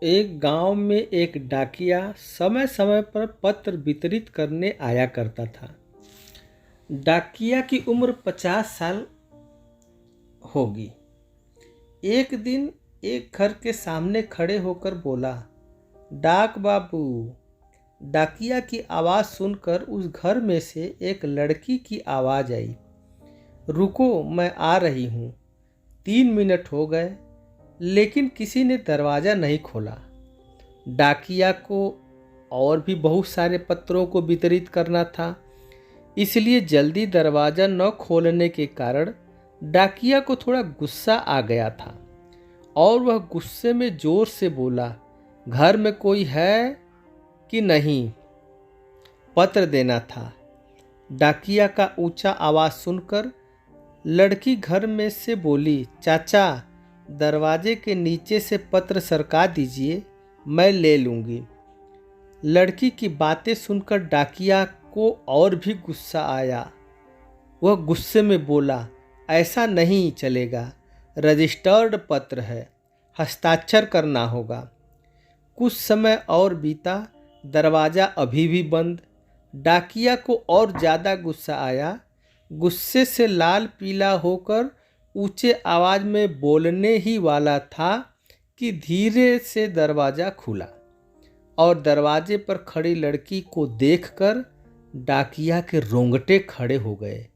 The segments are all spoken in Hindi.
एक गांव में एक डाकिया समय समय पर पत्र वितरित करने आया करता था। डाकिया की उम्र 50 साल होगी। एक दिन एक घर के सामने खड़े होकर बोला, डाक बाबू। डाकिया की आवाज़ सुनकर उस घर में से एक लड़की की आवाज़ आई, रुको मैं आ रही हूँ। 3 मिनट हो गए लेकिन किसी ने दरवाज़ा नहीं खोला। डाकिया को और भी बहुत सारे पत्रों को वितरित करना था, इसलिए जल्दी दरवाज़ा न खोलने के कारण डाकिया को थोड़ा गुस्सा आ गया था और वह गुस्से में ज़ोर से बोला, घर में कोई है कि नहीं, पत्र देना था। डाकिया का ऊंचा आवाज़ सुनकर लड़की घर में से बोली, चाचा दरवाजे के नीचे से पत्र सरका दीजिए, मैं ले लूँगी। लड़की की बातें सुनकर डाकिया को और भी गुस्सा आया। वह गुस्से में बोला, ऐसा नहीं चलेगा, रजिस्टर्ड पत्र है, हस्ताक्षर करना होगा। कुछ समय और बीता, दरवाज़ा अभी भी बंद। डाकिया को और ज़्यादा गुस्सा आया। गुस्से से लाल पीला होकर ऊंचे आवाज़ में बोलने ही वाला था कि धीरे से दरवाज़ा खुला और दरवाजे पर खड़ी लड़की को देखकर डाकिया के रोंगटे खड़े हो गए।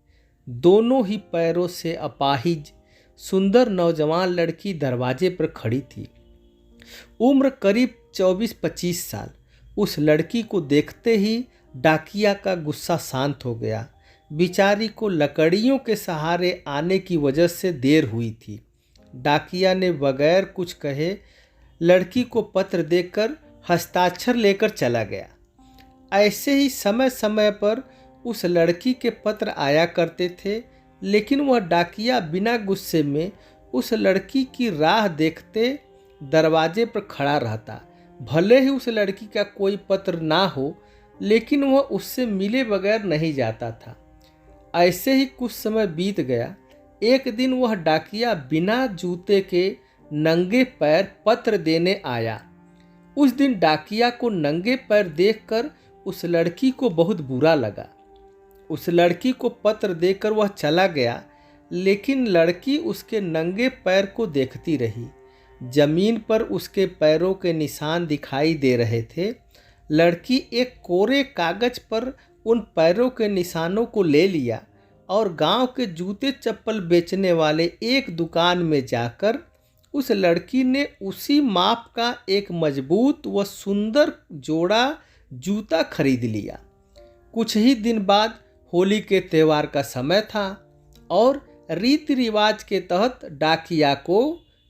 दोनों ही पैरों से अपाहिज सुंदर नौजवान लड़की दरवाजे पर खड़ी थी। उम्र करीब 24-25 साल। उस लड़की को देखते ही डाकिया का गुस्सा शांत हो गया। बेचारी को लकड़ियों के सहारे आने की वजह से देर हुई थी। डाकिया ने बगैर कुछ कहे लड़की को पत्र देकर हस्ताक्षर लेकर चला गया। ऐसे ही समय समय पर उस लड़की के पत्र आया करते थे, लेकिन वह डाकिया बिना गुस्से में उस लड़की की राह देखते दरवाजे पर खड़ा रहता। भले ही उस लड़की का कोई पत्र ना हो, लेकिन वह उससे मिले बगैर नहीं जाता था। ऐसे ही कुछ समय बीत गया। एक दिन वह डाकिया बिना जूते के नंगे पैर पत्र देने आया। उस दिन डाकिया को नंगे पैर देखकर उस लड़की को बहुत बुरा लगा। उस लड़की को पत्र देकर वह चला गया, लेकिन लड़की उसके नंगे पैर को देखती रही। जमीन पर उसके पैरों के निशान दिखाई दे रहे थे। लड़की एक कोरे कागज पर उन पैरों के निशानों को ले लिया और गांव के जूते चप्पल बेचने वाले एक दुकान में जाकर उस लड़की ने उसी माप का एक मजबूत व सुंदर जोड़ा जूता खरीद लिया। कुछ ही दिन बाद होली के त्यौहार का समय था और रीति रिवाज के तहत डाकिया को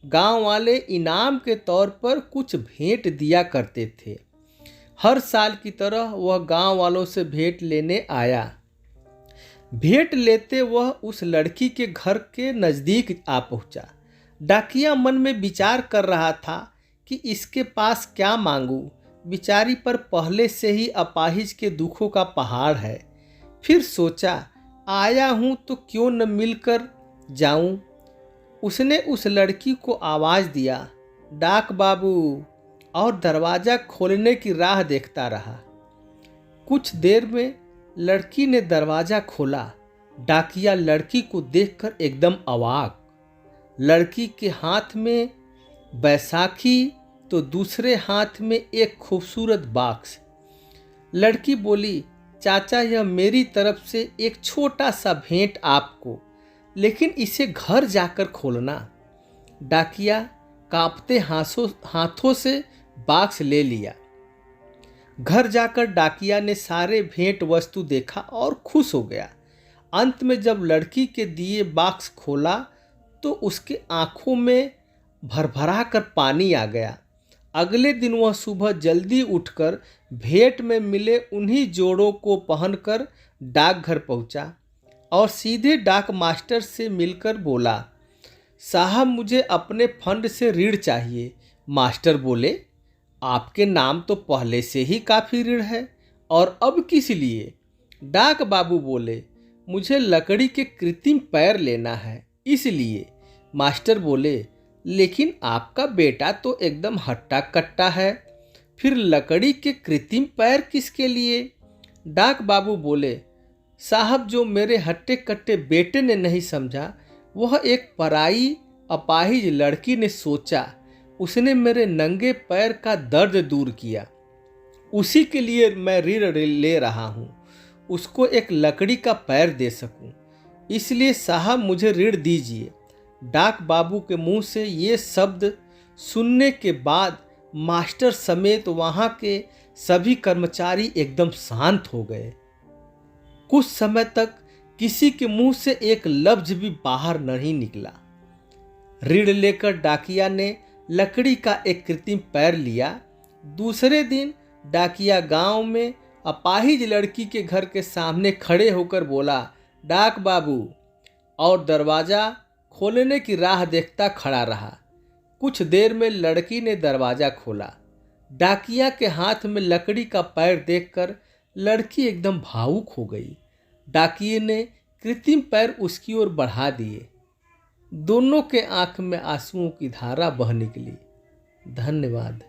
गांव वाले इनाम के तौर पर कुछ भेंट दिया करते थे। हर साल की तरह वह गांव वालों से भेंट लेने आया। भेंट लेते वह उस लड़की के घर के नज़दीक आ पहुंचा। डाकिया मन में विचार कर रहा था कि इसके पास क्या मांगूं। बेचारी पर पहले से ही अपाहिज के दुखों का पहाड़ है। फिर सोचा, आया हूं तो क्यों न मिलकर जाऊं। उसने उस लड़की को आवाज़ दिया, डाक बाबू, और दरवाज़ा खोलने की राह देखता रहा। कुछ देर में लड़की ने दरवाज़ा खोला। डाकिया लड़की को देखकर एकदम अवाक। लड़की के हाथ में बैसाखी तो दूसरे हाथ में एक खूबसूरत बॉक्स। लड़की बोली, चाचा यह मेरी तरफ से एक छोटा सा भेंट आपको, लेकिन इसे घर जाकर खोलना। डाकिया कांपते हाथों से बॉक्स ले लिया। घर जाकर डाकिया ने सारे भेंट वस्तु देखा और खुश हो गया। अंत में जब लड़की के दिए बॉक्स खोला तो उसके आंखों में भरभरा कर पानी आ गया। अगले दिन वह सुबह जल्दी उठकर भेंट में मिले उन्हीं जोड़ों को पहनकर डाकघर पहुंचा और सीधे डाक मास्टर से मिलकर बोला, साहब मुझे अपने फंड से ऋण चाहिए। मास्टर बोले, आपके नाम तो पहले से ही काफ़ी ऋण है और अब किस लिए। डाक बाबू बोले, मुझे लकड़ी के कृत्रिम पैर लेना है, इसलिए। मास्टर बोले, लेकिन आपका बेटा तो एकदम हट्टा कट्टा है, फिर लकड़ी के कृत्रिम पैर किसके लिए? डाक बाबू बोले, साहब जो मेरे हट्टे कट्टे बेटे ने नहीं समझा वह एक पराई अपाहिज लड़की ने सोचा। उसने मेरे नंगे पैर का दर्द दूर किया, उसी के लिए मैं ऋण ले रहा हूँ, उसको एक लकड़ी का पैर दे सकूं। इसलिए साहब मुझे ऋण दीजिए। डाक बाबू के मुंह से ये शब्द सुनने के बाद मास्टर समेत वहाँ के सभी कर्मचारी एकदम शांत हो गए। कुछ समय तक किसी के मुंह से एक लफ्ज भी बाहर नहीं निकला। ऋण लेकर डाकिया ने लकड़ी का एक कृत्रिम पैर लिया। दूसरे दिन डाकिया गांव में अपाहिज लड़की के घर के सामने खड़े होकर बोला, डाक बाबू, और दरवाज़ा खोलने की राह देखता खड़ा रहा। कुछ देर में लड़की ने दरवाज़ा खोला। डाकिया के हाथ में लकड़ी का पैर देखकर लड़की एकदम भावुक हो गई। डाकिये ने कृत्रिम पैर उसकी ओर बढ़ा दिए। दोनों के आंख में आंसुओं की धारा बह निकली। धन्यवाद।